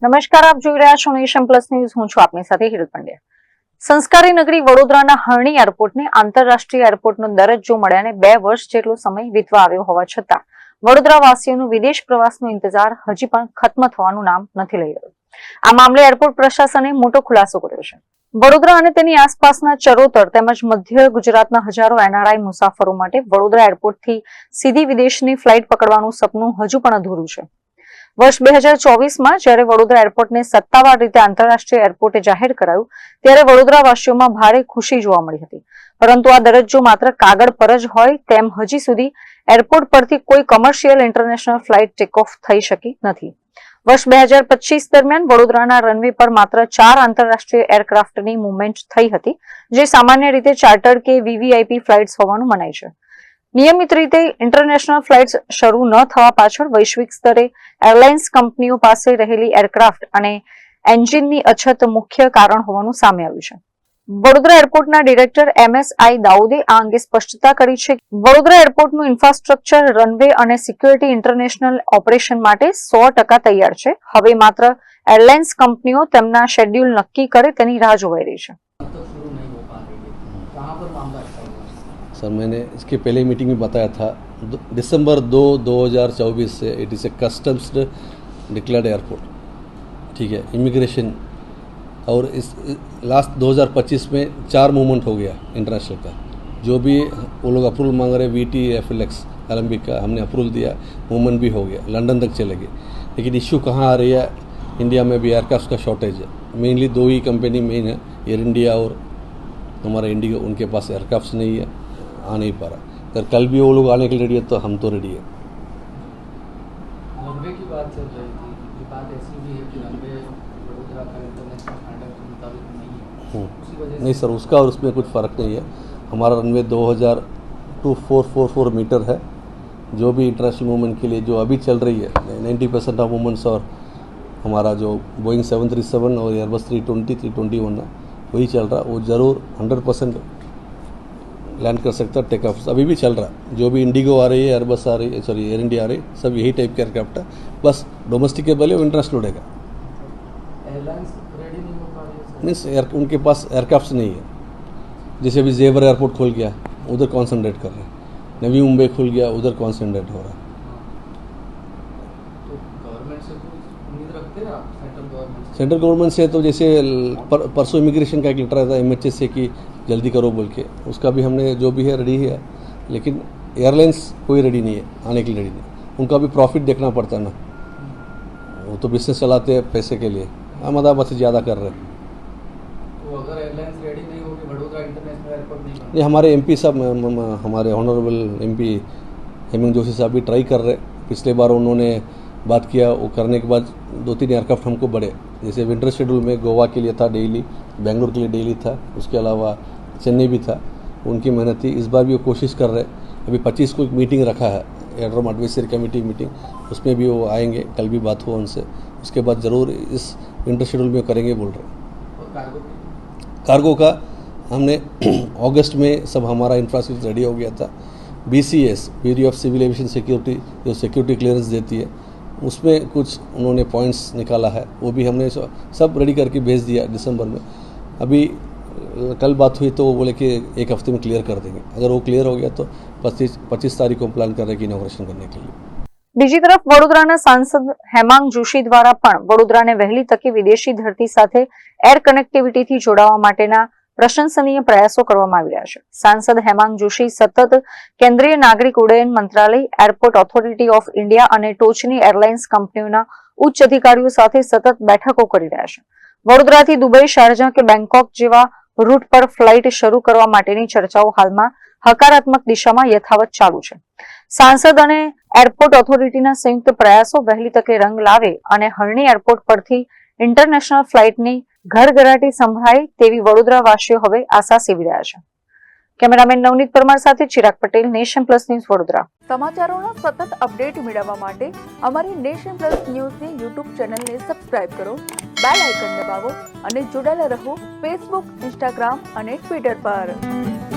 નમસ્કાર, આપ જોઈ રહ્યા છો નેશન પ્લસ ન્યૂઝ. હું છું આપની સાથે હિરલ પંડ્યા. સંસ્કારી નગરી વડોદરાના હરણી એરપોર્ટને આંતરરાષ્ટ્રીય એરપોર્ટનો દરજ્જો મળ્યાને 2 વર્ષ જેટલો સમય વીતવા આવ્યો હોવા છતાં વડોદરા વાસીઓનું વિદેશ પ્રવાસનો ઇંતજાર હજી પણ ખત્મ થવાનું નામ નથી લઈ રહ્યું. આ મામલે એરપોર્ટ પ્રશાસને મોટો ખુલાસો કર્યો છે. વડોદરા અને તેની આસપાસના ચરોતર તેમજ મધ્ય ગુજરાતના હજારો એનઆરઆઈ મુસાફરો માટે વડોદરા એરપોર્ટથી સીધી વિદેશની ફ્લાઇટ પકડવાનું સપનું હજુ પણ અધૂરું છે. વર્ષ 2024માં જ્યારે વડોદરા એરપોર્ટને સત્તાવાર રીતે આંતરરાષ્ટ્રીય એરપોર્ટે જાહેર કરાયું ત્યારે વડોદરાવાસીઓમાં ભારે ખુશી જોવા મળી હતી. પરંતુ આ દરજ્જો માત્ર કાગળ પર જ હોય તેમ હજી સુધી એરપોર્ટ પરથી કોઈ commercial international flight take off થઈ શકી નથી. વર્ષ 2025 દરમિયાન વડોદરાના રનવે પર માત્ર 4 આંતરરાષ્ટ્રીય એરક્રાફ્ટની મૂવમેન્ટ થઈ હતી, જે સામાન્ય રીતે ચાર્ટર્ડ કે વીવીઆઈપી ફ્લાઇટ્સ હોવાનું મનાય છે. નિયમિત રીતે ઇન્ટરનેશનલ ફ્લાઇટ્સ શરૂ ન થવા પાછળ વૈશ્વિક સ્તરે એરલાઇન્સ કંપનીઓ પાસે રહેલી એરક્રાફ્ટ અને એન્જિનની અછત મુખ્ય કારણ હોવાનું સામે આવ્યું છે. Vadodara એરપોર્ટના director MS.I. દાઉદે આ અંગે સ્પષ્ટતા કરી છે કે વડોદરા એરપોર્ટનું ઇન્ફ્રાસ્ટ્રક્ચર, રનવે અને સિક્યુરિટી ઇન્ટરનેશનલ ઓપરેશન માટે 100% તૈયાર છે. હવે માત્ર એરલાઇન્સ કંપનીઓ તેમના શેડ્યુલ નક્કી કરે તેની રાહ જોવાઈ રહી છે. सर, मैंने इसके पहले मीटिंग में बताया था, दिसंबर 2, 2024 से it is a customs declared airport, ठीक है. इमिग्रेशन और इस लास्ट 2025 में 4 मूवमेंट हो गया इंटरनेशनल का. जो भी वो लोग अप्रूवल मांग रहे VT FLX ओलंपिक का हमने अप्रूवल दिया, मूवमेंट भी हो गया, लंदन तक चले गए. लेकिन इश्यू कहाँ आ रही है, इंडिया में भी एयरक्राफ्ट का शॉर्टेज है. मेनली 2 ही कंपनी मेन है, एयर इंडिया और हमारा इंडिगो. उनके पास एयरक्राफ्ट नहीं है, आ नहीं पा रहा. अगर कल भी वो लोग आने के लिए रेडी है तो हम तो रेडी है. रनवे की बात चल रही थी, ये बात ऐसी भी है कि रनवे वडोदरा का इंटरनेशनल स्टैंडर्ड के मुताबिक नहीं है, उसी वजह से नहीं सर, उसका और उसमें कुछ फ़र्क नहीं है. हमारा रनवे 202444 मीटर है. जो भी इंटरनेशनल मूवमेंट के लिए जो अभी चल रही है 90% ऑफ मूवमेंट्स, और हमारा जो बोइंग 737 और एयरबस 320 321 है वही चल रहा. वो ज़रूर 100% लैंड कर सकता है. टेक ऑफ अभी भी चल रहा है. जो भी इंडिगो आ रही है, एयरबस आ रही है, सॉरी एयर इंडिया आ रही है, सब यही टाइप के एयरक्राफ्ट है. बस डोमेस्टिकेबल है, वो इंटरनेशनल उड़ेगा. एयरलाइंस रेडी नहीं हो पा रही है. मीन्स उनके पास एयरक्राफ्ट नहीं है. जैसे अभी जेवर एयरपोर्ट खुल गया, उधर कॉन्सेंट्रेट कर रहे हैं. नवी मुंबई खुल गया, उधर कॉन्सेंट्रेट हो रहा है. तो गवर्नमेंट से कोई उम्मीद रखते हैं आप? सेंट्रल गवर्नमेंट से तो जैसे परसों इमिग्रेशन का एक लेटर आया था MHS से कि जल्दी करो बोल के, उसका भी हमने जो भी है रेडी है. लेकिन एयरलाइंस कोई रेडी नहीं है, आने के लिए रेडी नहीं. उनका भी प्रॉफिट देखना पड़ता है ना, वो तो बिजनेस चलाते हैं पैसे के लिए. हम आधा से ज़्यादा कर रहे हैं. तो अगर एयरलाइंस रेडी नहीं होगी, वडोदरा इंटरनेशनल एयरपोर्ट नहीं ये हमारे MP साहब, हमारे ऑनरेबल MP हेमंत जोशी साहब भी ट्राई कर रहे. पिछले बार उन्होंने बात किया, वो करने के बाद 2-3 एयरक्राफ्ट हमको बढ़े. जैसे विंटर शेड्यूल में गोवा के लिए था डेली, बेंगलुरु के लिए डेली था, उसके अलावा चेन्नई भी था. उनकी मेहनत थी. इस बार भी वो कोशिश कर रहे. अभी 25 को एक मीटिंग रखा है, एयरड्रोम एडवाइजरी कमेटी मीटिंग, उसमें भी वो आएंगे. कल भी बात हुआ उनसे. उसके बाद ज़रूर इस विंटर शेड्यूल में करेंगे बोल रहे. और कार्गो का हमने अगस्त में सब हमारा इंफ्रास्ट्रक्चर रेडी हो गया था. BCS bureau of civil aviation security जो सिक्योरिटी क्लियरेंस देती है, उसमें कुछ उन्होंने पॉइंट्स निकाला है, वो भी हमने सब रेडी करके भेज दिया दिसंबर में. अभी कल बात हुई तो वो बोले कि 1 हफ्ते में क्लियर कर देंगे. अगर वो क्लियर हो गया तो 25 तारीख को प्लान कर रहे हैं कि इनॉग्रेशन करने के लिए. બીજી તરફ વડોદરાના સાંસદ હેમાંગ જોશી દ્વારા પણ વડોદરાને વહેલી તકે વિદેશી ધરતી સાથે એર કનેક્ટિવિટીથી જોડાવા માટેના પ્રશંસનીય પ્રયાસો કરવામાં આવી રહ્યા છે. સાંસદ હેમાંગ જોશી સતત કેન્દ્રીય નાગરિક ઉડ્ડયન મંત્રાલય, એરપોર્ટ ઓથોરિટી ઓફ ઇન્ડિયા અને ટોચની એરલાઇન્સ કંપનીઓના ઉચ્ચ અધિકારીઓ સાથે સતત બેઠકો કરી રહ્યા છે. વડોદરાથી દુબઈ, શારજા કે બેંકોક જેવા રૂટ પર ફ્લાઇટ શરૂ કરવા માટેની ચર્ચાઓ હાલમાં હકારાત્મક દિશામાં યથાવત ચાલુ છે. સાંસદ અને એરપોર્ટ ઓથોરિટીના સંયુક્ત પ્રયાસો વહેલી તકે રંગ લાવે અને હરણી એરપોર્ટ પરથી ઇન્ટરનેશનલ ફ્લાઇટની ઘરઘરાટી સંભળાય તેવી વડોદરાવાસીઓ હવે આશા સેવી રહ્યા છે. કેમેરામેન નવનીત પરમાર સાથે Chirag Patel, nation plus news, Vadodara. સમાચારોના સતત અપડેટ મેળવવા માટે અમારી નેશન પ્લસ ન્યૂઝની YouTube ચેનલને સબસ્ક્રાઇબ કરો, બેલ આઇકન દબાવો અને જોડાયેલા રહો Facebook, Instagram અને Twitter પર.